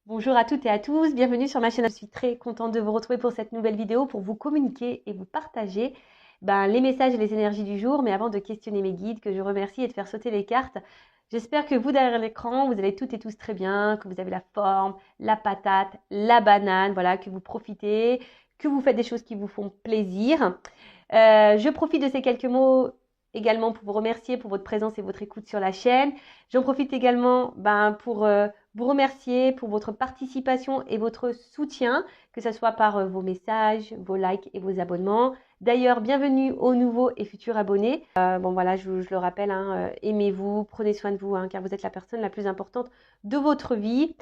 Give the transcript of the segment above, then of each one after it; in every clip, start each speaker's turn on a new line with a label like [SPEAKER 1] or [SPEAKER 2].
[SPEAKER 1] Bonjour à toutes et à tous, bienvenue sur ma chaîne. Je suis très contente de vous retrouver pour cette nouvelle vidéo pour vous communiquer et vous partager les messages et les énergies du jour. Mais avant de questionner mes guides, que je remercie et de faire sauter les cartes, j'espère que vous derrière l'écran, vous allez toutes et tous très bien, que vous avez la forme, la patate, la banane, voilà, que vous profitez, que vous faites des choses qui vous font plaisir. Je profite de ces quelques mots également pour vous remercier pour votre présence et votre écoute sur la chaîne. J'en profite également pour vous remercier pour votre participation et votre soutien, que ce soit par vos messages, vos likes et vos abonnements. D'ailleurs, bienvenue aux nouveaux et futurs abonnés. Bon voilà, je le rappelle, hein, aimez-vous, prenez soin de vous, hein, car vous êtes la personne la plus importante de votre vie.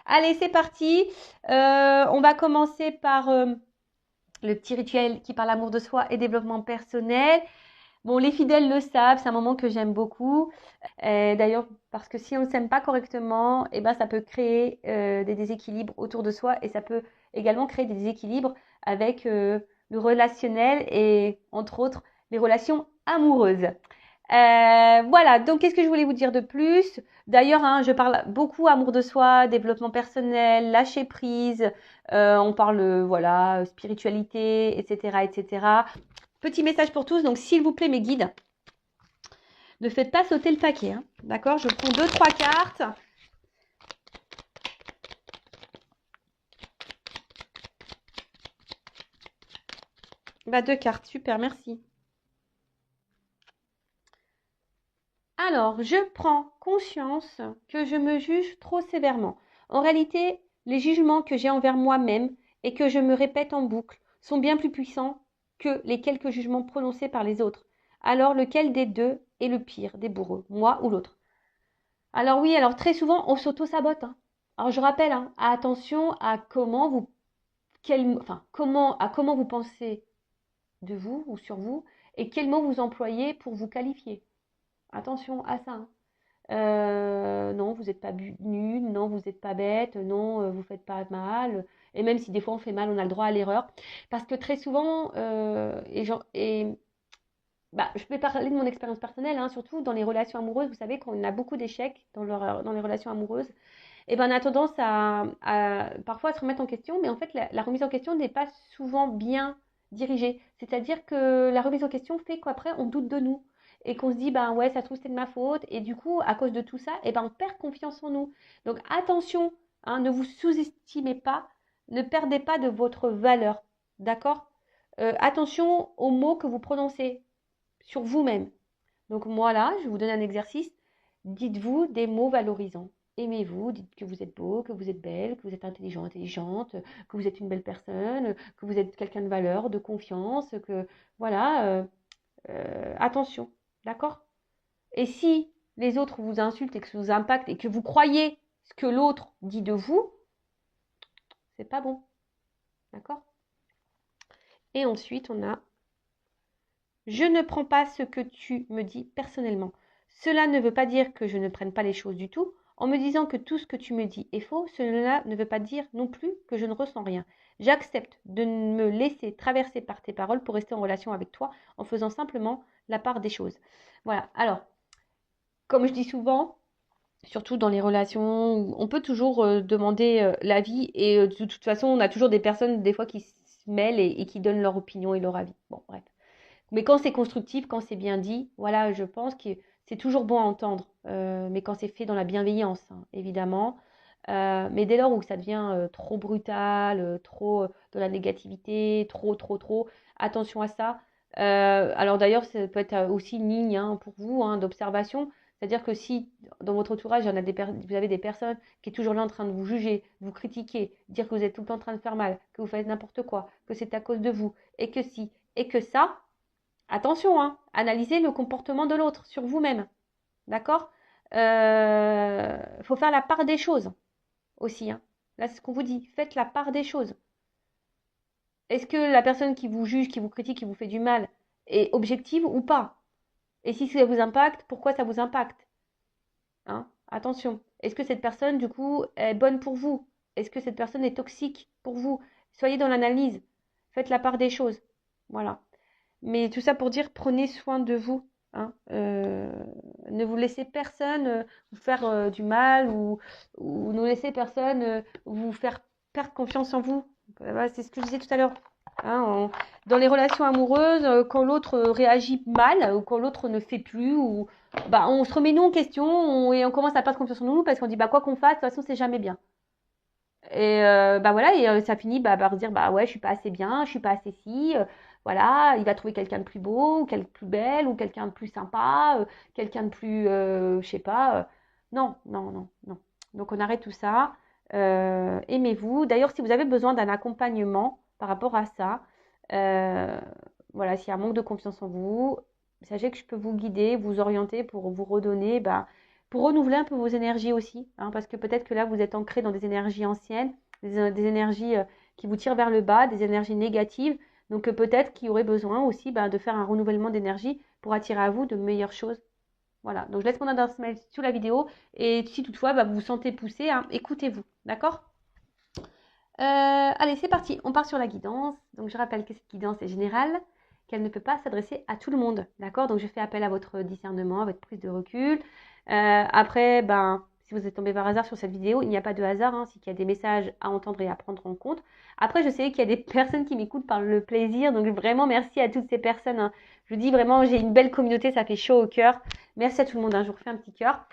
[SPEAKER 1] Allez, c'est parti. On va commencer par le petit rituel qui parle amour de soi et développement personnel. Bon, les fidèles le savent, c'est un moment que j'aime beaucoup. D'ailleurs, parce que si on ne s'aime pas correctement, ça peut créer des déséquilibres autour de soi et ça peut également créer des déséquilibres avec le relationnel et entre autres les relations amoureuses. Voilà, donc qu'est-ce que je voulais vous dire de plus? D'ailleurs, hein, je parle beaucoup amour de soi, développement personnel, lâcher prise, on parle voilà, spiritualité, etc., etc. Petit message pour tous, donc s'il vous plaît mes guides, ne faites pas sauter le paquet, hein, d'accord? Je prends 2-3 cartes. Deux cartes, super, merci. Alors, je prends conscience que je me juge trop sévèrement. En réalité, les jugements que j'ai envers moi-même et que je me répète en boucle sont bien plus puissants que les quelques jugements prononcés par les autres. Alors, lequel des deux est le pire des bourreaux, moi ou l'autre? Alors oui, alors très souvent, on s'auto-sabote, hein. Alors je rappelle, hein, attention à comment vous pensez de vous ou sur vous et quels mots vous employez pour vous qualifier. Attention à ça, hein. Non, vous n'êtes pas nul, non, vous n'êtes pas bête, non, vous ne faites pas mal. Et même si des fois on fait mal, on a le droit à l'erreur. Parce que très souvent, je peux parler de mon expérience personnelle, hein, surtout dans les relations amoureuses. Vous savez qu'on a beaucoup d'échecs dans les relations amoureuses. Et ben, on a tendance à parfois à se remettre en question, mais en fait, la remise en question n'est pas souvent bien dirigée. C'est-à-dire que la remise en question fait qu'après, on doute de nous et qu'on se dit, ben ouais, ça se trouve, c'était de ma faute. Et du coup, à cause de tout ça, on perd confiance en nous. Donc, attention, hein, ne vous sous-estimez pas, ne perdez pas de votre valeur. D'accord? Attention aux mots que vous prononcez sur vous-même. Donc moi là, je vous donne un exercice. Dites-vous des mots valorisants. Aimez-vous, dites que vous êtes beau, que vous êtes belle, que vous êtes intelligent, intelligente, que vous êtes une belle personne, que vous êtes quelqu'un de valeur, de confiance, que voilà, attention, d'accord? Et si les autres vous insultent et que ça vous impacte et que vous croyez ce que l'autre dit de vous, c'est pas bon, d'accord? Et ensuite, on a je ne prends pas ce que tu me dis personnellement. Cela ne veut pas dire que je ne prenne pas les choses du tout. En me disant que tout ce que tu me dis est faux, cela ne veut pas dire non plus que je ne ressens rien. J'accepte de me laisser traverser par tes paroles pour rester en relation avec toi en faisant simplement la part des choses. Voilà. Alors, comme je dis souvent, surtout dans les relations, on peut toujours demander l'avis et de toute façon, on a toujours des personnes des fois qui se mêlent et qui donnent leur opinion et leur avis. Bon, bref. Mais quand c'est constructif, quand c'est bien dit, voilà, je pense que c'est toujours bon à entendre. Mais quand c'est fait dans la bienveillance, hein, évidemment. Mais dès lors où ça devient trop brutal, trop de la négativité, trop, attention à ça. Alors d'ailleurs, ça peut être aussi une ligne hein, pour vous hein, d'observation. C'est-à-dire que si dans votre entourage, vous avez des personnes qui sont toujours là en train de vous juger, de vous critiquer, dire que vous êtes tout le temps en train de faire mal, que vous faites n'importe quoi, que c'est à cause de vous, et que si, et que ça, attention, hein, analysez le comportement de l'autre sur vous-même. D'accord? Faut faire la part des choses aussi. Hein. Là, c'est ce qu'on vous dit. Faites la part des choses. Est-ce que la personne qui vous juge, qui vous critique, qui vous fait du mal est objective ou pas? Et si ça vous impacte, pourquoi ça vous impacte? Hein? Attention. Est-ce que cette personne, du coup, est bonne pour vous? Est-ce que cette personne est toxique pour vous? Soyez dans l'analyse. Faites la part des choses. Voilà. Mais tout ça pour dire, prenez soin de vous. hein. Ne vous laissez personne vous faire du mal ou ne laissez personne vous faire perdre confiance en vous. Voilà, c'est ce que je disais tout à l'heure. Hein, dans les relations amoureuses, quand l'autre réagit mal ou quand l'autre ne fait plus, ou bah, on se remet nous en question et on commence à perdre confiance en nous parce qu'on dit bah quoi qu'on fasse, de toute façon c'est jamais bien. Et bah voilà, et ça finit bah, par dire bah ouais, je suis pas assez bien, je suis pas assez si, voilà, il va trouver quelqu'un de plus beau, ou quelqu'un de plus belle, ou quelqu'un de plus sympa, quelqu'un de plus, je sais pas. Non, non, non, non. Donc on arrête tout ça. Aimez-vous. D'ailleurs, si vous avez besoin d'un accompagnement par rapport à ça, euh, voilà, s'il y a un manque de confiance en vous, sachez que je peux vous guider, vous orienter pour vous redonner, bah, pour renouveler un peu vos énergies aussi, hein, parce que peut-être que là, vous êtes ancré dans des énergies anciennes, des énergies qui vous tirent vers le bas, des énergies négatives. Donc peut-être qu'il y aurait besoin aussi bah, de faire un renouvellement d'énergie pour attirer à vous de meilleures choses. Voilà, donc je laisse mon adresse mail sous la vidéo. Et si toutefois bah, vous vous sentez poussé, hein, écoutez-vous, d'accord? Allez, c'est parti, on part sur la guidance. Donc je rappelle que cette guidance est générale, qu'elle ne peut pas s'adresser à tout le monde, d'accord? Donc je fais appel à votre discernement, à votre prise de recul. Après, ben, si vous êtes tombé par hasard sur cette vidéo, il n'y a pas de hasard, hein, c'est qu'il y a des messages à entendre et à prendre en compte. Après, je sais qu'il y a des personnes qui m'écoutent par le plaisir, donc vraiment merci à toutes ces personnes, hein. Je vous dis vraiment, j'ai une belle communauté, ça fait chaud au cœur. Merci à tout le monde, hein, je vous refais un petit cœur.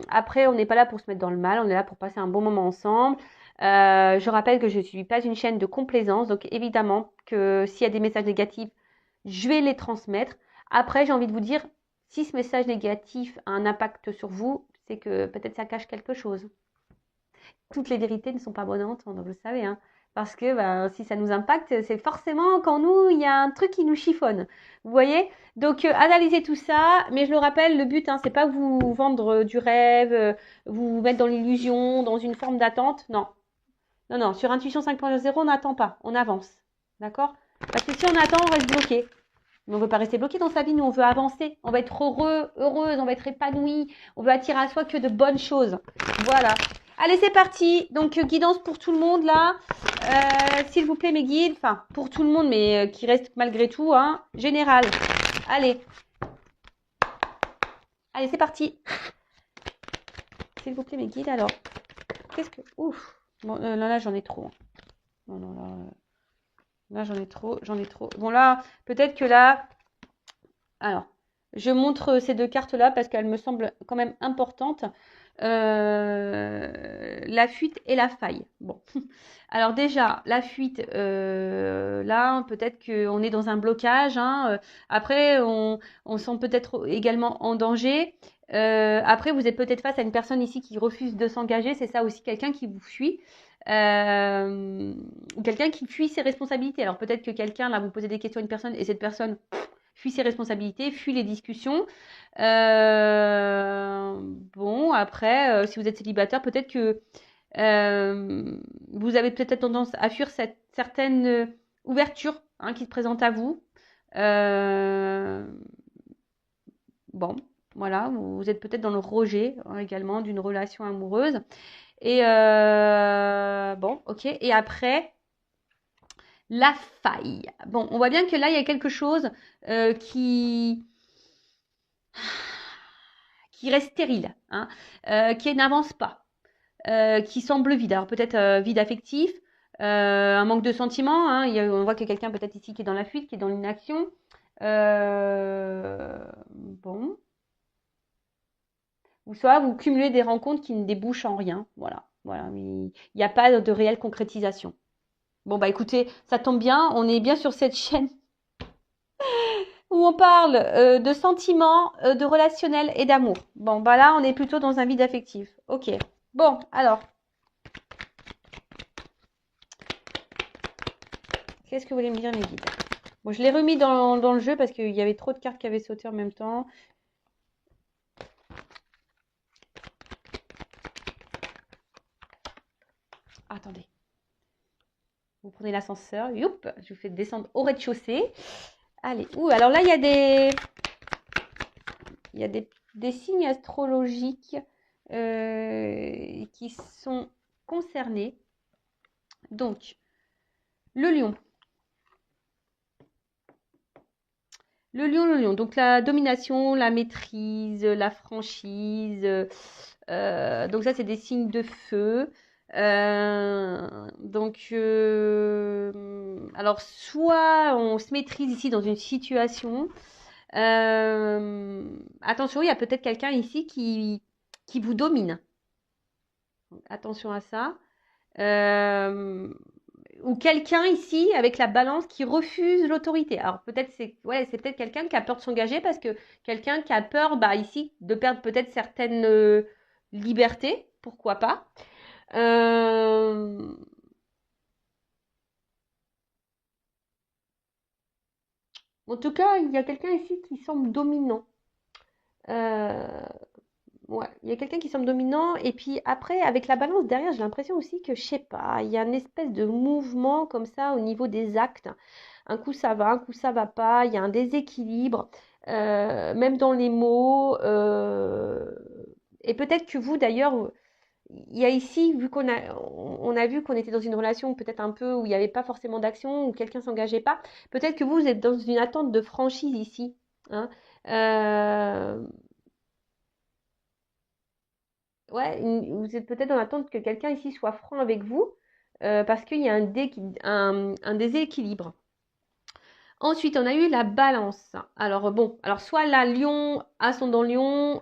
[SPEAKER 1] Après, on n'est pas là pour se mettre dans le mal, on est là pour passer un bon moment ensemble. Je rappelle que je ne suis pas une chaîne de complaisance, donc évidemment que s'il y a des messages négatifs, je vais les transmettre. Après, j'ai envie de vous dire, si ce message négatif a un impact sur vous, c'est que peut-être ça cache quelque chose. Toutes les vérités ne sont pas bonnes à entendre, vous le savez, hein. Parce que ben, si ça nous impacte, c'est forcément quand nous, il y a un truc qui nous chiffonne. Vous voyez? Donc, analysez tout ça. Mais je le rappelle, le but, hein, c'est pas vous vendre du rêve, vous mettre dans l'illusion, dans une forme d'attente. Non. Non, non. Sur Intuition 5.0, on n'attend pas. On avance. D'accord? Parce que si on attend, on reste bloqué. Mais on ne veut pas rester bloqué dans sa vie. Nous, on veut avancer. On va être heureux, heureuse. On va être épanoui. On veut attirer à soi que de bonnes choses. Voilà. Allez, c'est parti. Donc, guidance pour tout le monde, là. S'il vous plaît, mes guides. Enfin, pour tout le monde, mais qui reste malgré tout, hein. Général. Allez. Allez, c'est parti. S'il vous plaît, mes guides, alors. Qu'est-ce que... Ouf. Bon, là, j'en ai trop. Non, non, là, j'en ai trop. Bon, là, peut-être que là... Alors, je montre ces deux cartes-là parce qu'elles me semblent quand même importantes. La fuite et la faille. Bon. Alors déjà, la fuite, là, peut-être qu'on est dans un blocage, hein. Après, on sent peut-être également en danger. Après, vous êtes peut-être face à une personne ici qui refuse de s'engager. C'est ça aussi, quelqu'un qui vous fuit. Ou quelqu'un qui fuit ses responsabilités. Alors peut-être que quelqu'un, là, vous posez des questions à une personne et cette personne fuit ses responsabilités, fuit les discussions. Bon, après, si vous êtes célibataire, peut-être que vous avez peut-être tendance à fuir cette certaine ouverture, hein, qui se présente à vous. Bon, voilà, vous êtes peut-être dans le rejet, hein, également d'une relation amoureuse. Et bon, ok. Et après, la faille. Bon, on voit bien que là, il y a quelque chose qui reste stérile, hein, qui n'avance pas, qui semble vide. Alors peut-être vide affectif, un manque de sentiments, hein. On voit qu'il y a quelqu'un peut-être ici qui est dans la fuite, qui est dans l'inaction. Bon. Ou soit vous cumulez des rencontres qui ne débouchent en rien. Voilà. Voilà. Il n'y a pas de réelle concrétisation. Bon, bah écoutez, ça tombe bien, on est bien sur cette chaîne où on parle de sentiments, de relationnel et d'amour. Bon, bah là, on est plutôt dans un vide affectif. Ok. Bon, alors, qu'est-ce que vous voulez me dire, mes guides? Bon, je l'ai remis dans le jeu parce qu'il y avait trop de cartes qui avaient sauté en même temps. Attendez. Vous prenez l'ascenseur. Youp, je vous fais descendre au rez-de-chaussée. Allez. Ouh, alors là, il y a des signes astrologiques qui sont concernés. Donc, le lion, Le lion. Donc la domination, la maîtrise, la franchise. Donc ça, c'est des signes de feu. Alors soit on se maîtrise ici dans une situation. Attention, il y a peut-être quelqu'un ici qui vous domine. Donc, attention à ça. Euh, ou quelqu'un ici avec la balance qui refuse l'autorité. Alors peut-être c'est peut-être quelqu'un qui a peur de s'engager parce que quelqu'un qui a peur ici de perdre peut-être certaines libertés, pourquoi pas. Euh, En tout cas, il y a quelqu'un ici qui semble dominant. Euh, Ouais, il y a quelqu'un qui semble dominant et puis après avec la balance derrière, j'ai l'impression aussi que je sais pas, il y a une espèce de mouvement comme ça au niveau des actes. Un coup ça va, un coup ça va pas, il y a un déséquilibre, même dans les mots. Et peut-être que vous d'ailleurs, il y a ici, vu on a vu qu'on était dans une relation peut-être un peu où il n'y avait pas forcément d'action, où quelqu'un s'engageait pas, peut-être que vous êtes dans une attente de franchise ici, hein. Euh, Ouais, vous êtes peut-être dans l'attente que quelqu'un ici soit franc avec vous, parce qu'il y a un déséquilibre. Ensuite, on a eu la balance. Alors bon, alors soit la lion, ascendant lion,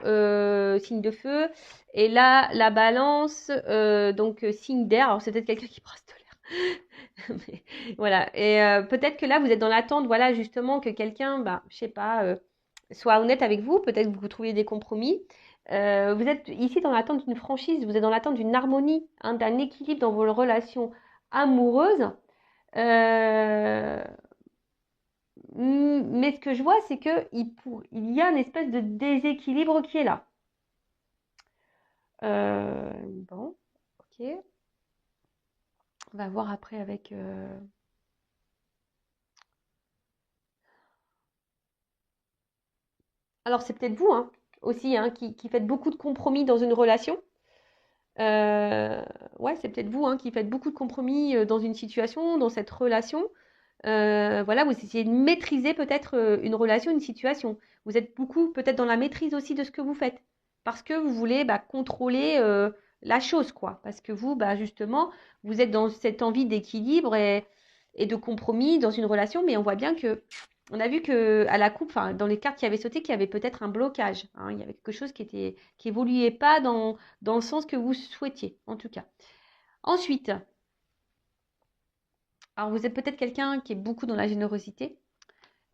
[SPEAKER 1] signe de feu, et là, la balance, signe d'air. Alors c'est peut-être quelqu'un qui brasse de l'air. Mais voilà, et peut-être que là, vous êtes dans l'attente, voilà, justement, que quelqu'un, je sais pas, soit honnête avec vous, peut-être que vous trouviez des compromis. Vous êtes ici dans l'attente d'une franchise, vous êtes dans l'attente d'une harmonie, hein, d'un équilibre dans vos relations amoureuses. Euh, mais ce que je vois, c'est que il y a une espèce de déséquilibre qui est là. Bon, ok. On va voir après avec. Alors c'est peut-être vous, hein, aussi, hein, qui faites beaucoup de compromis dans une relation. Euh, ouais, c'est peut-être vous, hein, qui faites beaucoup de compromis dans une situation, dans cette relation. Voilà, vous essayez de maîtriser peut-être une relation, une situation. Vous êtes beaucoup peut-être dans la maîtrise aussi de ce que vous faites, parce que vous voulez contrôler la chose, quoi. Parce que vous, justement, vous êtes dans cette envie d'équilibre et de compromis dans une relation, mais on voit bien que, on a vu que à la coupe, enfin, dans les cartes qui avaient sauté, qu'il y avait peut-être un blocage, hein. Il y avait quelque chose qui évoluait pas dans le sens que vous souhaitiez, en tout cas. Ensuite, alors vous êtes peut-être quelqu'un qui est beaucoup dans la générosité.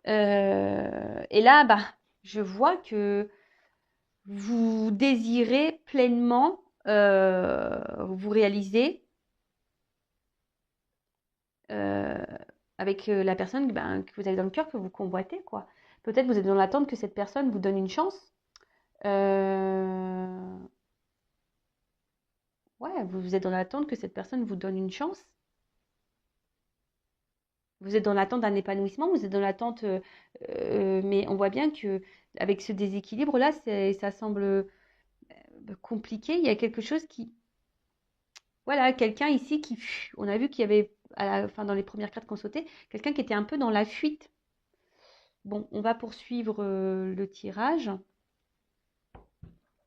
[SPEAKER 1] Et là, je vois que vous désirez pleinement vous réaliser euh, avec la personne que vous avez dans le cœur, que vous convoitez, quoi. Peut-être vous êtes dans l'attente que cette personne vous donne une chance. Euh, ouais, vous êtes dans l'attente que cette personne vous donne une chance. Vous êtes dans l'attente d'un épanouissement, vous êtes dans l'attente, mais on voit bien que avec ce déséquilibre-là, ça semble compliqué. Il y a quelque chose qui, voilà, quelqu'un ici on a vu qu'il y avait, enfin, dans les premières cartes qu'on sautait, quelqu'un qui était un peu dans la fuite. Bon, on va poursuivre le tirage.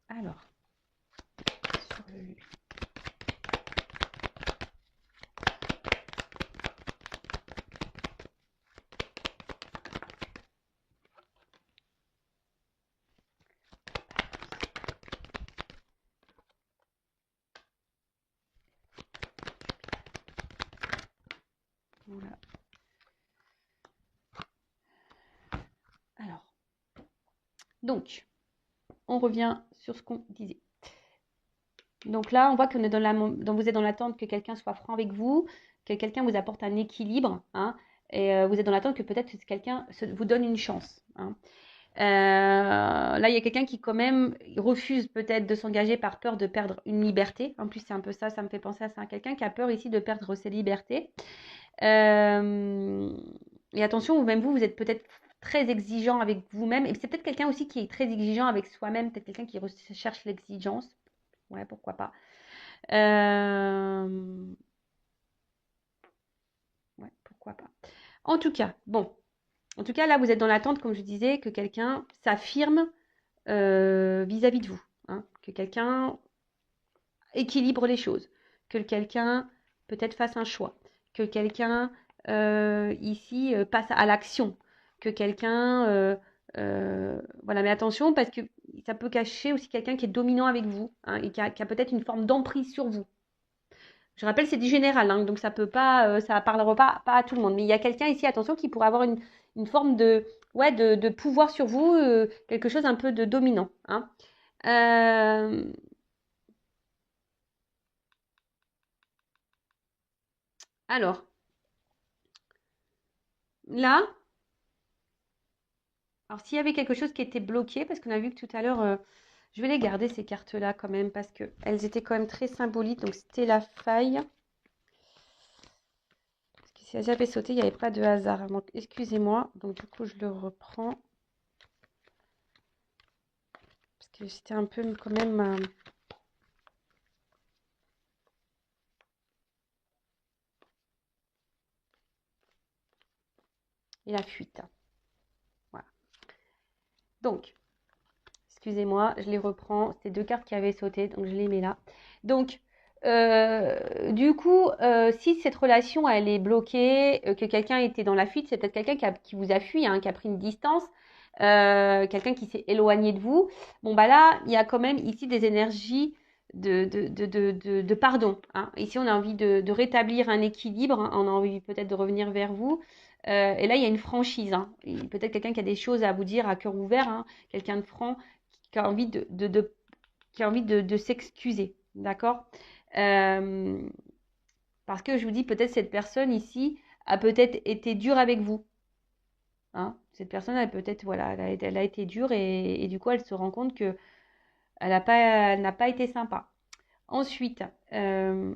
[SPEAKER 1] Alors, sur le- voilà. Alors, donc, on revient sur ce qu'on disait. Donc là, on voit que vous êtes dans l'attente que quelqu'un soit franc avec vous, que quelqu'un vous apporte un équilibre, hein, et vous êtes dans l'attente que peut-être que quelqu'un vous donne une chance, hein. Là, il y a quelqu'un qui quand même refuse peut-être de s'engager par peur de perdre une liberté. En plus, c'est un peu ça, ça me fait penser à ça. Quelqu'un qui a peur ici de perdre ses libertés. Euh, et attention, même vous êtes peut-être très exigeant avec vous-même. Et c'est peut-être quelqu'un aussi qui est très exigeant avec soi-même. Peut-être quelqu'un qui recherche l'exigence. Ouais, pourquoi pas. Euh, ouais, pourquoi pas. En tout cas, bon. En tout cas, là, vous êtes dans l'attente, comme je disais, que quelqu'un s'affirme vis-à-vis de vous, hein, que quelqu'un équilibre les choses, que quelqu'un peut-être fasse un choix, que quelqu'un ici passe à l'action, que quelqu'un voilà, mais attention parce que ça peut cacher aussi quelqu'un qui est dominant avec vous, hein, et qui a peut-être une forme d'emprise sur vous. Je rappelle, c'est du général, hein, donc ça peut pas, ça parlera pas à tout le monde. Mais il y a quelqu'un ici, attention, qui pourrait avoir une forme de, ouais, de pouvoir sur vous, quelque chose un peu de dominant, hein. Euh, alors, là, alors s'il y avait quelque chose qui était bloqué, parce qu'on a vu que tout à l'heure, je vais les garder ces cartes-là quand même, parce qu'elles étaient quand même très symboliques. Donc c'était la faille. Parce que si j'avais sauté, il n'y avait pas de hasard. Donc excusez-moi. Donc du coup, je le reprends. Parce que c'était un peu quand même... Et la fuite. Voilà. Donc, excusez-moi, je les reprends. C'était deux cartes qui avaient sauté, donc je les mets là. Donc, du coup, si cette relation elle est bloquée, que quelqu'un était dans la fuite, c'est peut-être quelqu'un qui vous a fui, hein, qui a pris une distance, quelqu'un qui s'est éloigné de vous. Bon, bah là, il y a quand même ici des énergies de pardon, hein. Ici, on a envie de rétablir un équilibre, hein. On a envie peut-être de revenir vers vous. Et là, il y a une franchise, hein. Peut-être quelqu'un qui a des choses à vous dire à cœur ouvert, hein, quelqu'un de franc qui a envie qui a envie de s'excuser, d'accord. Euh, Parce que je vous dis, peut-être cette personne ici a peut-être été dure avec vous, hein. Cette personne, elle peut-être, voilà, elle a été dure et du coup, elle se rend compte que elle n'a pas été sympa. Ensuite, euh,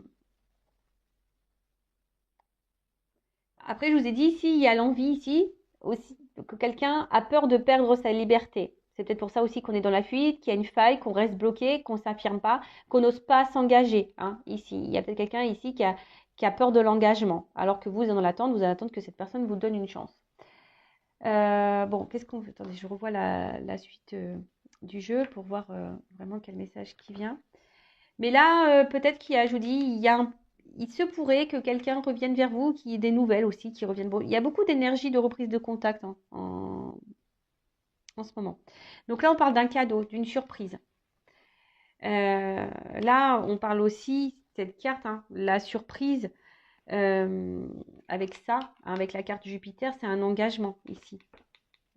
[SPEAKER 1] après, je vous ai dit, ici, il y a l'envie ici aussi que quelqu'un a peur de perdre sa liberté. C'est peut-être pour ça aussi qu'on est dans la fuite, qu'il y a une faille, qu'on reste bloqué, qu'on ne s'affirme pas, qu'on n'ose pas s'engager, hein, ici. Il y a peut-être quelqu'un ici qui a peur de l'engagement, alors que vous êtes dans l'attente, vous allez attendre que cette personne vous donne une chance. Bon, qu'est-ce qu'on veut? Attendez, je revois la suite du jeu pour voir vraiment quel message qui vient. Mais là, peut-être qu'il y a, je vous dis, il se pourrait que quelqu'un revienne vers vous, qu'il y ait des nouvelles aussi qui reviennent. Bon, il y a beaucoup d'énergie de reprise de contact, hein, en ce moment. Donc là, on parle d'un cadeau, d'une surprise. Là, on parle aussi, cette carte, hein, la surprise, euh, avec ça, hein, avec la carte Jupiter, c'est un engagement ici,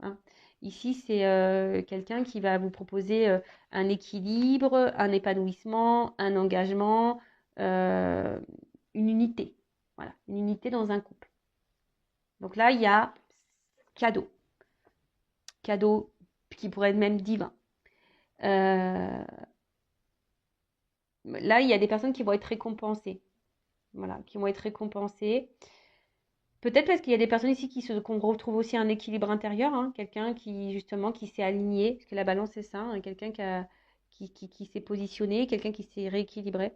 [SPEAKER 1] hein. Ici, c'est quelqu'un qui va vous proposer un équilibre, un épanouissement, un engagement, euh, une unité. Voilà, une unité dans un couple. Donc là, il y a cadeau. Cadeau qui pourrait être même divin. Euh, Là, il y a des personnes qui vont être récompensées. Voilà, qui vont être récompensées. Peut-être parce qu'il y a des personnes ici qu'on retrouve aussi un équilibre intérieur, hein, quelqu'un qui justement qui s'est aligné, parce que la balance c'est ça, hein, quelqu'un qui s'est positionné, quelqu'un qui s'est rééquilibré.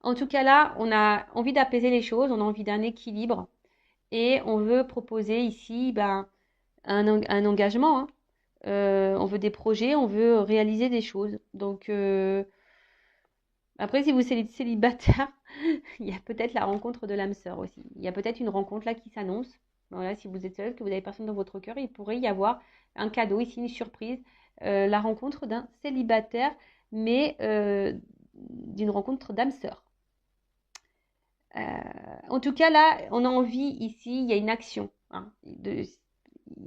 [SPEAKER 1] En tout cas là, on a envie d'apaiser les choses, on a envie d'un équilibre et on veut proposer ici ben, un engagement, hein. On veut des projets, on veut réaliser des choses. Donc après, si vous êtes célibataire, il y a peut-être la rencontre de l'âme sœur aussi. Il y a peut-être une rencontre là qui s'annonce. Voilà, si vous êtes seul, que vous n'avez personne dans votre cœur, il pourrait y avoir un cadeau ici, une surprise, la rencontre d'un célibataire, mais d'une rencontre d'âme sœur. Euh, En tout cas, là, on a envie ici, il y a une action, hein, il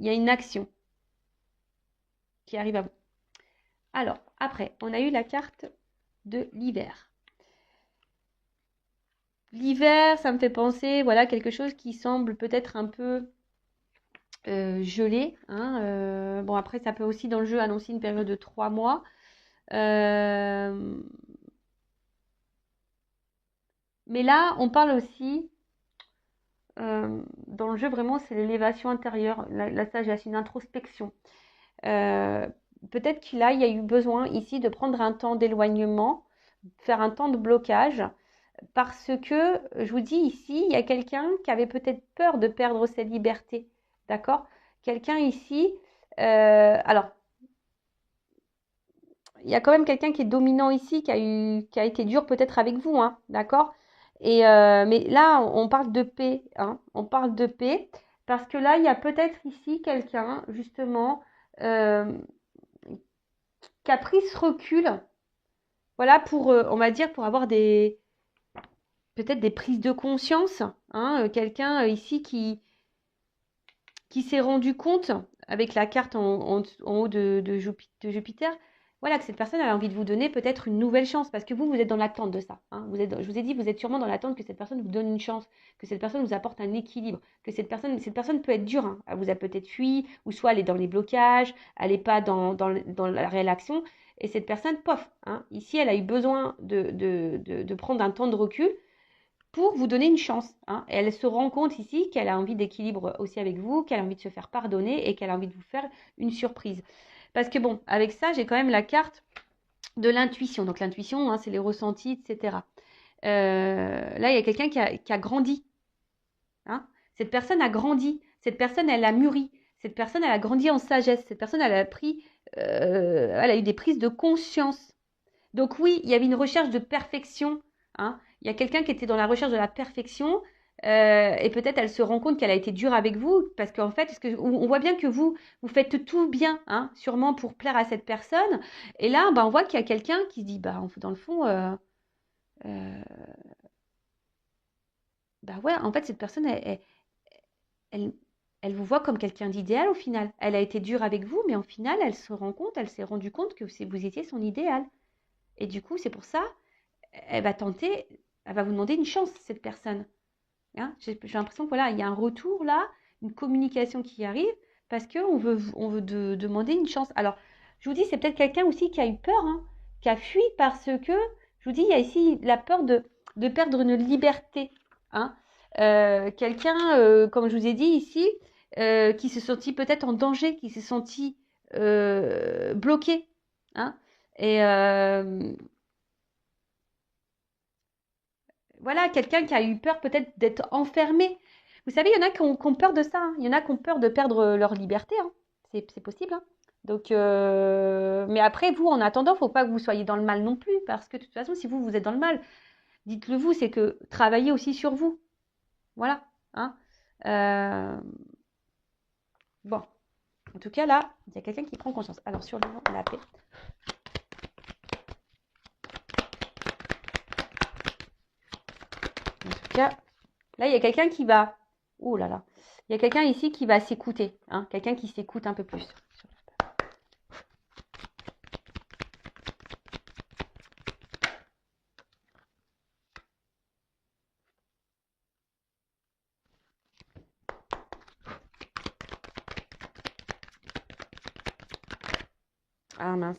[SPEAKER 1] y a une action qui arrive à vous. Alors, après, on a eu la carte de l'hiver. L'hiver, ça me fait penser, voilà, quelque chose qui semble peut-être un peu gelé, hein. Bon, après, ça peut aussi dans le jeu annoncer une période de 3 mois. Euh, mais là, on parle aussi, dans le jeu, vraiment, c'est l'élévation intérieure, la sagesse, une introspection. Euh, Peut-être qu'il il y a eu besoin ici de prendre un temps d'éloignement, faire un temps de blocage, parce que, je vous dis ici, il y a quelqu'un qui avait peut-être peur de perdre ses libertés, d'accord? Quelqu'un ici, alors, il y a quand même quelqu'un qui est dominant ici, qui a été dur peut-être avec vous, hein, d'accord? Mais là, on parle de paix, hein, on parle de paix, parce que là, il y a peut-être ici quelqu'un, justement, euh, qui a pris ce recul, voilà, pour, on va dire, pour avoir peut-être des prises de conscience, hein, quelqu'un ici qui s'est rendu compte, avec la carte en haut de Jupiter, voilà, que cette personne a envie de vous donner peut-être une nouvelle chance, parce que vous êtes dans l'attente de ça. Hein. Je vous ai dit, vous êtes sûrement dans l'attente que cette personne vous donne une chance, que cette personne vous apporte un équilibre, que cette personne peut être dure, hein. Elle vous a peut-être fui, ou soit elle est dans les blocages, elle n'est pas dans la réelle action, et cette personne, pof, hein, ici, elle a eu besoin de prendre un temps de recul, pour vous donner une chance. Hein. Et elle se rend compte ici qu'elle a envie d'équilibre aussi avec vous, qu'elle a envie de se faire pardonner et qu'elle a envie de vous faire une surprise. Parce que bon, avec ça, j'ai quand même la carte de l'intuition. Donc l'intuition, hein, c'est les ressentis, etc. Là, il y a quelqu'un qui a grandi. Hein. Cette personne a grandi. Cette personne, elle a mûri. Cette personne, elle a grandi en sagesse. Cette personne, elle a eu des prises de conscience. Donc oui, il y avait une recherche de perfection. Hein. Il y a quelqu'un qui était dans la recherche de la perfection et peut-être elle se rend compte qu'elle a été dure avec vous parce qu'en fait, on voit bien que vous faites tout bien, hein, sûrement pour plaire à cette personne. Et là, on voit qu'il y a quelqu'un qui se dit, dans le fond, euh, ouais, en fait, cette personne, elle, elle vous voit comme quelqu'un d'idéal au final. Elle a été dure avec vous, mais au final, elle s'est rendue compte que vous étiez son idéal. Et du coup, c'est pour ça elle va tenter, elle va vous demander une chance, cette personne. Hein. J'ai l'impression que voilà, il y a un retour là, une communication qui arrive, parce on veut demander une chance. Alors, je vous dis, c'est peut-être quelqu'un aussi qui a eu peur, hein, qui a fui parce que, je vous dis, il y a ici la peur de perdre une liberté. Hein. Quelqu'un, comme je vous ai dit ici, qui se sentit peut-être en danger, qui s'est senti bloqué. Hein. Et, voilà, quelqu'un qui a eu peur peut-être d'être enfermé. Vous savez, il y en a qui ont peur de ça. Hein. Il y en a qui ont peur de perdre leur liberté. Hein. C'est possible. Hein. Donc, mais après, vous, en attendant, il ne faut pas que vous soyez dans le mal non plus. Parce que de toute façon, si vous êtes dans le mal, dites-le vous, c'est que travaillez aussi sur vous. Voilà. Hein. Euh, bon. En tout cas, là, il y a quelqu'un qui prend conscience. Alors, sur la paix. En tout cas, là, il y a quelqu'un qui va... Oh là là. Il y a quelqu'un ici qui va s'écouter. Hein, quelqu'un qui s'écoute un peu plus. Ah mince.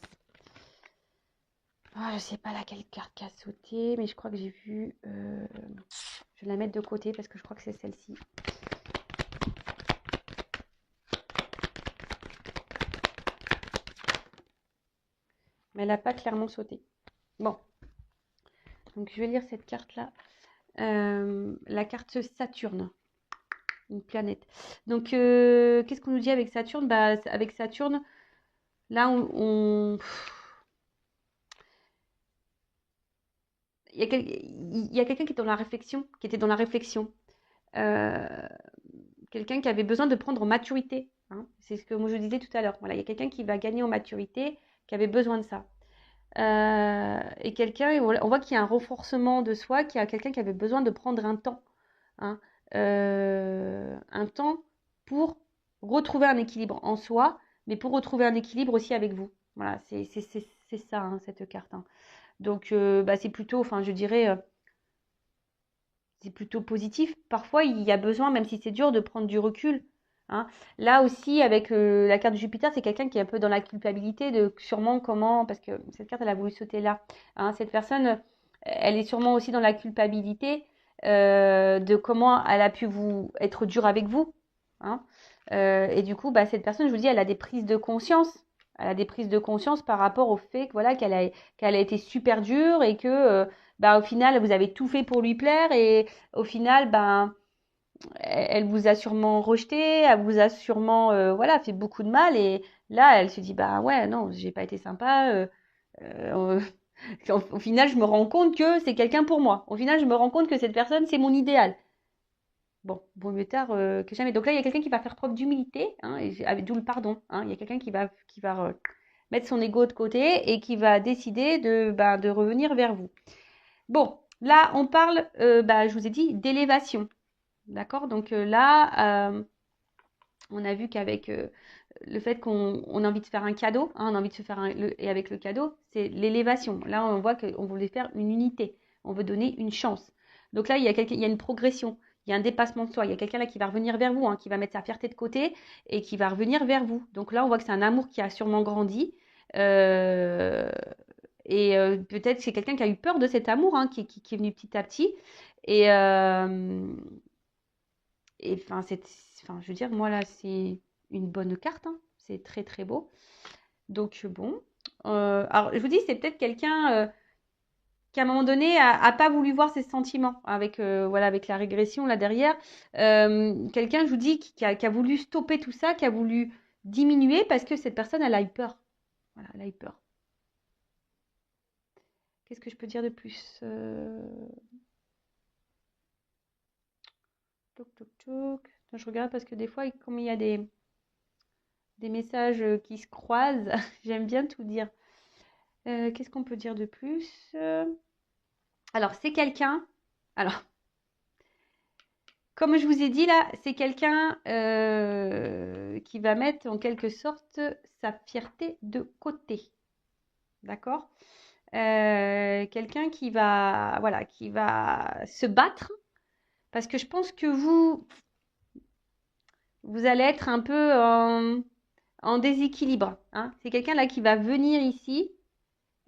[SPEAKER 1] Ah, je sais pas laquelle carte qui a sauté, mais je crois que j'ai vu... je vais la mettre de côté parce que je crois que c'est celle-ci. Mais elle n'a pas clairement sauté. Bon. Donc je vais lire cette carte-là. La carte Saturne. Une planète. Donc qu'est-ce qu'on nous dit avec Saturne? Avec Saturne, là il y a quelqu'un qui est dans la réflexion, qui était dans la réflexion. Quelqu'un qui avait besoin de prendre en maturité. Hein. C'est ce que moi je disais tout à l'heure. Voilà, il y a quelqu'un qui va gagner en maturité, qui avait besoin de ça. Et quelqu'un, on voit qu'il y a un renforcement de soi, qu'il y a quelqu'un qui avait besoin de prendre un temps. Hein. Un temps pour retrouver un équilibre en soi, mais pour retrouver un équilibre aussi avec vous. Voilà, c'est ça, hein, cette carte. Hein. Donc, c'est plutôt, enfin, je dirais, c'est plutôt positif. Parfois, il y a besoin, même si c'est dur, de prendre du recul. Hein. Là aussi, avec la carte de Jupiter, c'est quelqu'un qui est un peu dans la culpabilité de sûrement comment, parce que cette carte, elle a voulu sauter là. Hein. Cette personne, elle est sûrement aussi dans la culpabilité de comment elle a pu être dure avec vous. Hein. Et du coup, cette personne, je vous dis, elle a des prises de conscience. Elle a des prises de conscience par rapport au fait que, voilà, qu'elle a été super dure et que au final, vous avez tout fait pour lui plaire et au final, elle vous a sûrement rejeté, elle vous a sûrement voilà, fait beaucoup de mal et là, elle se dit bah ouais, non, j'ai pas été sympa. Euh, au final, je me rends compte que c'est quelqu'un pour moi. Au final, je me rends compte que cette personne, c'est mon idéal. Bon, vaut mieux tard que jamais. Donc là, il y a quelqu'un qui va faire preuve d'humilité, hein, d'où le pardon. Hein. Il y a quelqu'un qui va mettre son ego de côté et qui va décider de revenir vers vous. Bon, là, on parle, je vous ai dit, d'élévation. D'accord? Donc là, on a vu qu'avec le fait qu'on a envie de faire un cadeau, hein, on a envie de se faire et avec le cadeau, c'est l'élévation. Là, on voit qu'on voulait faire une unité. On veut donner une chance. Donc là, il y a une progression. Il y a un dépassement de soi. Il y a quelqu'un là qui va revenir vers vous, hein, qui va mettre sa fierté de côté et qui va revenir vers vous. Donc là, on voit que c'est un amour qui a sûrement grandi. Euh, peut-être c'est quelqu'un qui a eu peur de cet amour, hein, qui est venu petit à petit. Et, enfin, je veux dire, moi là, c'est une bonne carte. Hein. C'est très très beau. Donc bon. Alors, je vous dis, c'est peut-être quelqu'un qui, à un moment donné, a pas voulu voir ses sentiments avec, voilà, avec la régression là derrière. Quelqu'un, je vous dis, qui a voulu stopper tout ça, qui a voulu diminuer parce que cette personne, elle a eu peur. Voilà, elle a eu peur. Qu'est-ce que je peux dire de plus Toc, toc, toc. Je regarde parce que des fois, comme il y a des messages qui se croisent, j'aime bien tout dire. Qu'est-ce qu'on peut dire de plus Alors, c'est quelqu'un. Alors, comme je vous ai dit là, c'est quelqu'un qui va mettre en quelque sorte sa fierté de côté. D'accord Quelqu'un voilà, qui va se battre parce que je pense que vous allez être un peu en déséquilibre. Hein. C'est quelqu'un là qui va venir ici,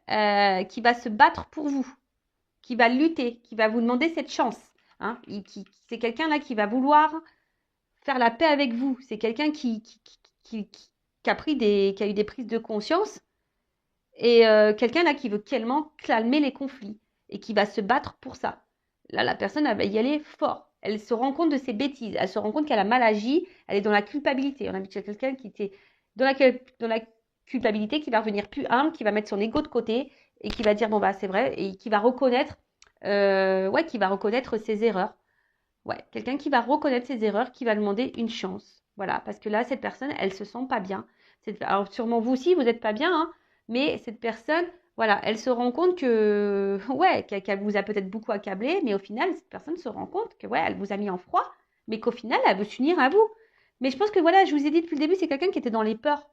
[SPEAKER 1] qui va se battre pour vous, qui va lutter, qui va vous demander cette chance. Hein. C'est quelqu'un là qui va vouloir faire la paix avec vous. C'est quelqu'un qui a eu des prises de conscience et quelqu'un là qui veut tellement calmer les conflits et qui va se battre pour ça. Là, la personne, elle va y aller fort. Elle se rend compte de ses bêtises. Elle se rend compte qu'elle a mal agi. Elle est dans la culpabilité. On a vu quelqu'un qui était dans la culpabilité, qui va revenir plus humble, qui va mettre son ego de côté et qui va dire bon bah c'est vrai et qui va reconnaître, qui va reconnaître ses erreurs. Ouais, quelqu'un qui va reconnaître ses erreurs, qui va demander une chance. Voilà, parce que là, cette personne, elle se sent pas bien. Alors, sûrement vous aussi, vous n'êtes pas bien, hein, mais cette personne, voilà, elle se rend compte que, ouais, qu'elle vous a peut-être beaucoup accablé, mais au final, cette personne se rend compte que, ouais, elle vous a mis en froid, mais qu'au final, elle veut s'unir à vous. Mais je pense que, voilà, je vous ai dit depuis le début, c'est quelqu'un qui était dans les peurs.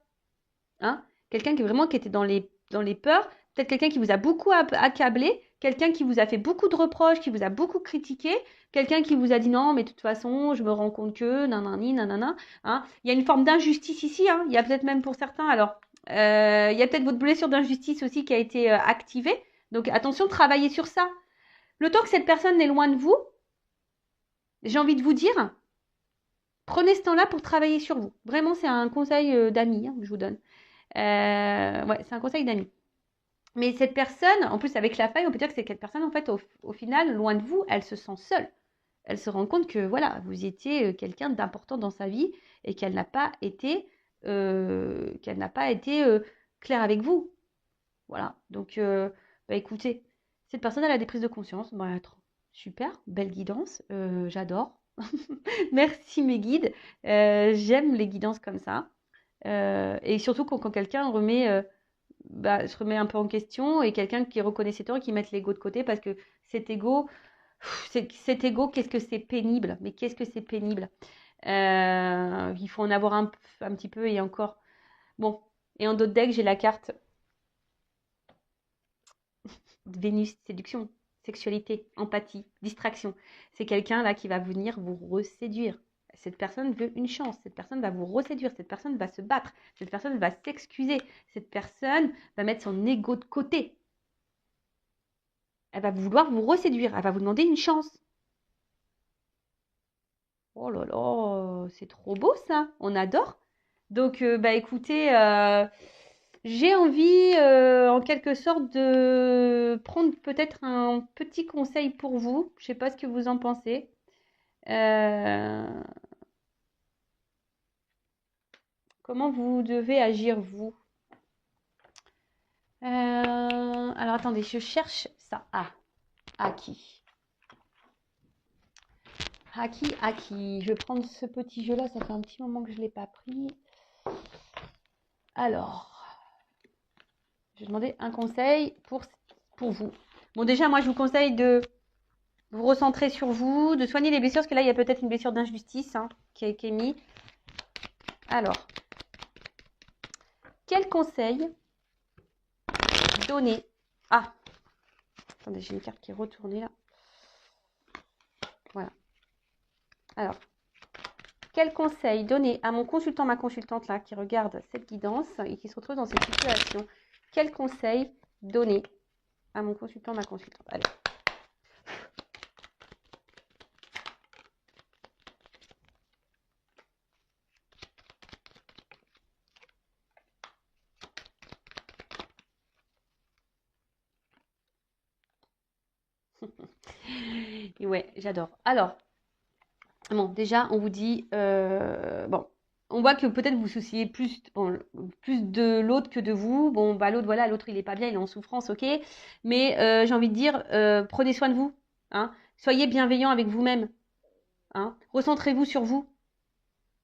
[SPEAKER 1] Hein. Quelqu'un qui était dans les peurs, peut-être quelqu'un qui vous a beaucoup accablé, quelqu'un qui vous a fait beaucoup de reproches, qui vous a beaucoup critiqué, quelqu'un qui vous a dit non, mais de toute façon, je me rends compte que, nanani, nanana. Hein. Il y a une forme d'injustice ici, hein. Il y a peut-être même pour certains, alors, il y a peut-être votre blessure d'injustice aussi qui a été activée. Donc attention, travaillez sur ça. Le temps que cette personne est loin de vous, j'ai envie de vous dire, prenez ce temps-là pour travailler sur vous. Vraiment, c'est un conseil d'amis hein, que je vous donne. Ouais, c'est un conseil d'amis. Mais cette personne, en plus avec la faille, on peut dire que c'est cette personne, en fait, au final, loin de vous, elle se sent seule. Elle se rend compte que, voilà, vous étiez quelqu'un d'important dans sa vie et qu'elle n'a pas été, claire avec vous. Voilà. Donc, écoutez, cette personne, elle a des prises de conscience. Bah, super, belle guidance, j'adore. Merci mes guides. J'aime les guidances comme ça. Et surtout quand quelqu'un se remet un peu en question et quelqu'un qui reconnaît ses torts et qui met l'ego de côté parce que cet ego, qu'est-ce que c'est pénible. Mais qu'est-ce que c'est pénible. Il faut en avoir un petit peu et encore. Bon, et en d'autres decks, j'ai la carte Vénus, séduction, sexualité, empathie, distraction. C'est quelqu'un là qui va venir vous reséduire. Cette personne veut une chance, cette personne va vous reséduire, cette personne va se battre, cette personne va s'excuser, cette personne va mettre son ego de côté. Elle va vouloir vous reséduire, elle va vous demander une chance. Oh là là, c'est trop beau ça, on adore. Donc, écoutez, j'ai envie, en quelque sorte, de prendre peut-être un petit conseil pour vous. Je ne sais pas ce que vous en pensez. Euh, comment vous devez agir, vous? Alors, attendez, je cherche ça. Ah, à qui? À qui? À qui? Je vais prendre ce petit jeu-là, ça fait un petit moment que je ne l'ai pas pris. Alors, je vais demander un conseil pour vous. Bon, déjà, moi, je vous conseille de vous recentrer sur vous, de soigner les blessures, parce que là, il y a peut-être une blessure d'injustice qui est mise. Alors, quel conseil donner? Ah, attendez, j'ai une carte qui est retournée là. Voilà. Alors, quel conseil donner à mon consultant, ma consultante là, qui regarde cette guidance et qui se retrouve dans cette situation? Quel conseil donner à mon consultant, ma consultante? Allez. Et ouais, j'adore. Alors, bon, déjà, on vous dit, bon, on voit que peut-être vous souciez plus, bon, plus de l'autre que de vous. Bon, bah l'autre, voilà, l'autre il est pas bien, il est en souffrance, ok. Mais j'ai envie de dire, prenez soin de vous, hein. Soyez bienveillant avec vous-même, hein. Recentrez-vous sur vous,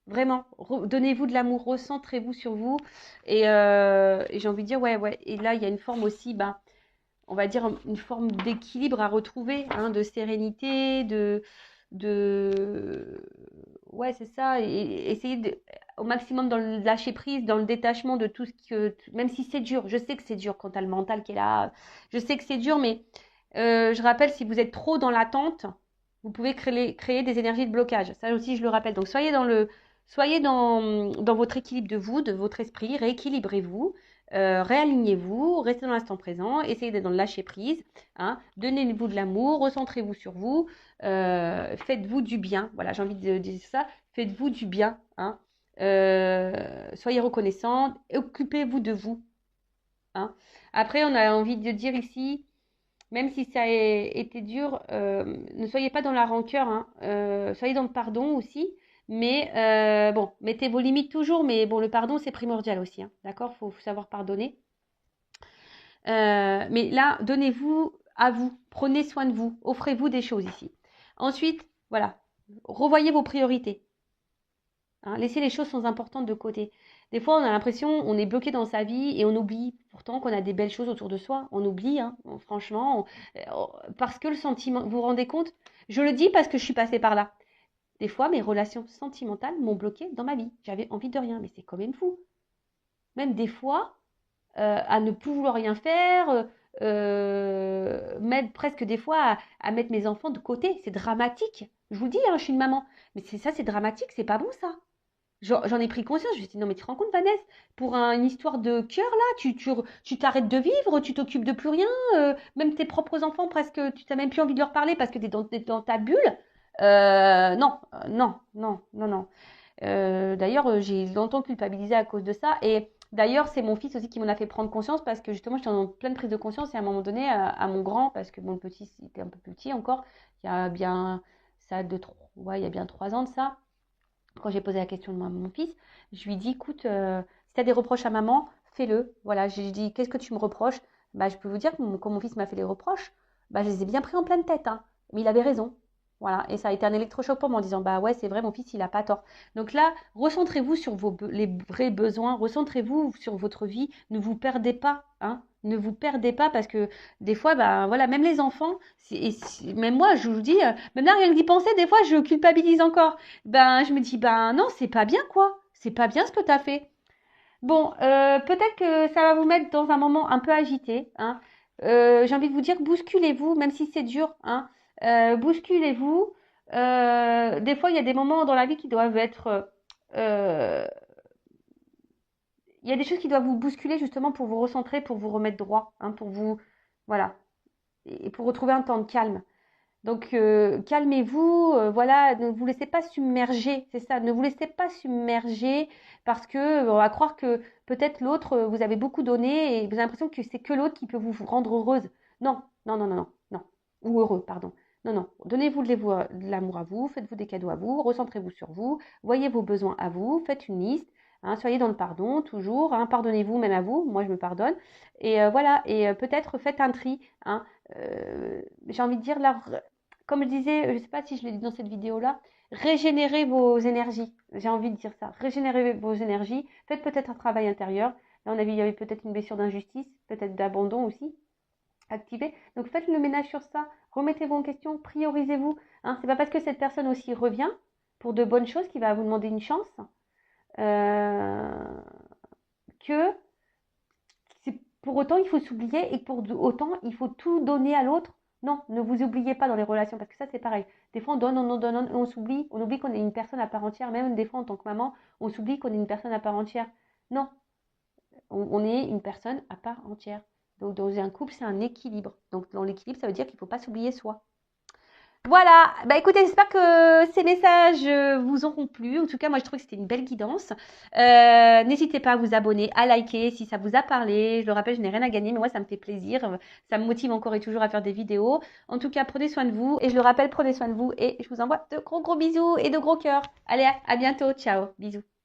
[SPEAKER 1] vraiment. Donnez-vous de l'amour, recentrez-vous sur vous. Et j'ai envie de dire, ouais, ouais. Et là, il y a une forme aussi, bah, on va dire une forme d'équilibre à retrouver, hein, de sérénité, de... Ouais, c'est ça. Et essayer au maximum dans le lâcher prise, dans le détachement de tout ce que... Même si c'est dur, je sais que c'est dur quand t'as le mental qui est là. Je sais que c'est dur, mais je rappelle, si vous êtes trop dans l'attente, vous pouvez créer des énergies de blocage. Ça aussi, je le rappelle. Donc, soyez dans votre équilibre de vous, de votre esprit, rééquilibrez-vous. Réalignez-vous, restez dans l'instant présent, essayez d'être dans le lâcher prise, hein, donnez-vous de l'amour, recentrez-vous sur vous, faites-vous du bien. Voilà, j'ai envie de dire ça, faites-vous du bien, hein. Soyez reconnaissante, occupez-vous de vous, hein. Après, on a envie de dire ici, même si ça a été dur, ne soyez pas dans la rancœur, hein, soyez dans le pardon aussi. Mais bon, mettez vos limites toujours, mais bon, le pardon, c'est primordial aussi, hein, d'accord? Faut savoir pardonner. Mais là, donnez-vous à vous, prenez soin de vous, offrez-vous des choses ici. Ensuite, voilà, revoyez vos priorités, hein, laissez les choses sont importantes de côté. Des fois, on a l'impression on est bloqué dans sa vie et on oublie pourtant qu'on a des belles choses autour de soi. On oublie, hein, franchement, parce que le sentiment, vous vous rendez compte? Je le dis parce que je suis passée par là. Des fois, mes relations sentimentales m'ont bloqué dans ma vie. J'avais envie de rien, mais c'est quand même fou. Même des fois, à ne plus vouloir rien faire, même presque des fois à mettre mes enfants de côté. C'est dramatique. Je vous le dis, hein, je suis une maman. Mais c'est ça, c'est dramatique, c'est pas bon ça. J'en ai pris conscience, je me suis dit, non mais tu te rends compte Vanessa, pour une histoire de cœur là, tu t'arrêtes de vivre, tu t'occupes de plus rien, même tes propres enfants presque, tu n'as même plus envie de leur parler parce que tu es dans ta bulle. Non, non, non, non, non. D'ailleurs, j'ai longtemps culpabilisé à cause de ça. Et d'ailleurs, c'est mon fils aussi qui m'en a fait prendre conscience parce que justement, j'étais en pleine prise de conscience et à un moment donné, à mon grand, parce que bon, le petit, il était un peu plus petit encore, il y a bien, ça de, ouais, il y a bien 3 ans de ça. Quand j'ai posé la question de moi à mon fils, je lui ai dit, écoute, si tu as des reproches à maman, fais-le. Voilà, j'ai dit, qu'est-ce que tu me reproches? Bah, je peux vous dire que quand mon fils m'a fait les reproches, bah, je les ai bien pris en pleine tête, hein. Mais il avait raison. Voilà, et ça a été un électrochoc pour moi en disant, bah ouais, c'est vrai, mon fils, il n'a pas tort. Donc là, recentrez-vous sur les vrais besoins, recentrez-vous sur votre vie, ne vous perdez pas, hein. Ne vous perdez pas parce que des fois, bah voilà, même les enfants, même moi, je vous dis, même là, rien que d'y penser, des fois, je culpabilise encore. Ben, je me dis, ben non, c'est pas bien, quoi. C'est pas bien ce que tu as fait. Bon, peut-être que ça va vous mettre dans un moment un peu agité, hein. J'ai envie de vous dire, bousculez-vous, même si c'est dur, hein. Bousculez-vous. Des fois, il y a des moments dans la vie qui doivent être... euh, il y a des choses qui doivent vous bousculer justement pour vous recentrer, pour vous remettre droit, hein, pour vous... Voilà. Et pour retrouver un temps de calme. Donc, calmez-vous, voilà, ne vous laissez pas submerger, c'est ça, ne vous laissez pas submerger parce que on va croire que peut-être l'autre, vous avez beaucoup donné et vous avez l'impression que c'est que l'autre qui peut vous rendre heureuse. Non, non, non, non, non, non, ou heureux, pardon. Non, non, donnez-vous de l'amour à vous, faites-vous des cadeaux à vous, recentrez-vous sur vous, voyez vos besoins à vous, faites une liste, hein, soyez dans le pardon toujours, hein, pardonnez-vous même à vous, moi je me pardonne. Et voilà, et peut-être faites un tri. Hein, j'ai envie de dire, là, comme je disais, je ne sais pas si je l'ai dit dans cette vidéo-là, régénérez vos énergies. J'ai envie de dire ça, régénérez vos énergies, faites peut-être un travail intérieur. Là, on a vu, il y avait peut-être une blessure d'injustice, peut-être d'abandon aussi activé. Donc faites le ménage sur ça, remettez-vous en question, priorisez-vous. Hein. C'est pas parce que cette personne aussi revient pour de bonnes choses qu'il va vous demander une chance euh, que pour autant il faut s'oublier et pour autant il faut tout donner à l'autre. Non, ne vous oubliez pas dans les relations parce que ça c'est pareil. Des fois on donne, on s'oublie, on oublie qu'on est une personne à part entière. Même des fois en tant que maman, on s'oublie qu'on est une personne à part entière. Non, on est une personne à part entière. Donc dans un couple, c'est un équilibre. Donc dans l'équilibre, ça veut dire qu'il ne faut pas s'oublier soi. Voilà, bah écoutez, j'espère que ces messages vous auront plu. En tout cas, moi je trouve que c'était une belle guidance. N'hésitez pas à vous abonner, à liker si ça vous a parlé. Je le rappelle, je n'ai rien à gagner, mais moi ça me fait plaisir. Ça me motive encore et toujours à faire des vidéos. En tout cas, prenez soin de vous. Et je le rappelle, prenez soin de vous. Et je vous envoie de gros bisous et de gros cœurs. Allez, à bientôt. Ciao, bisous.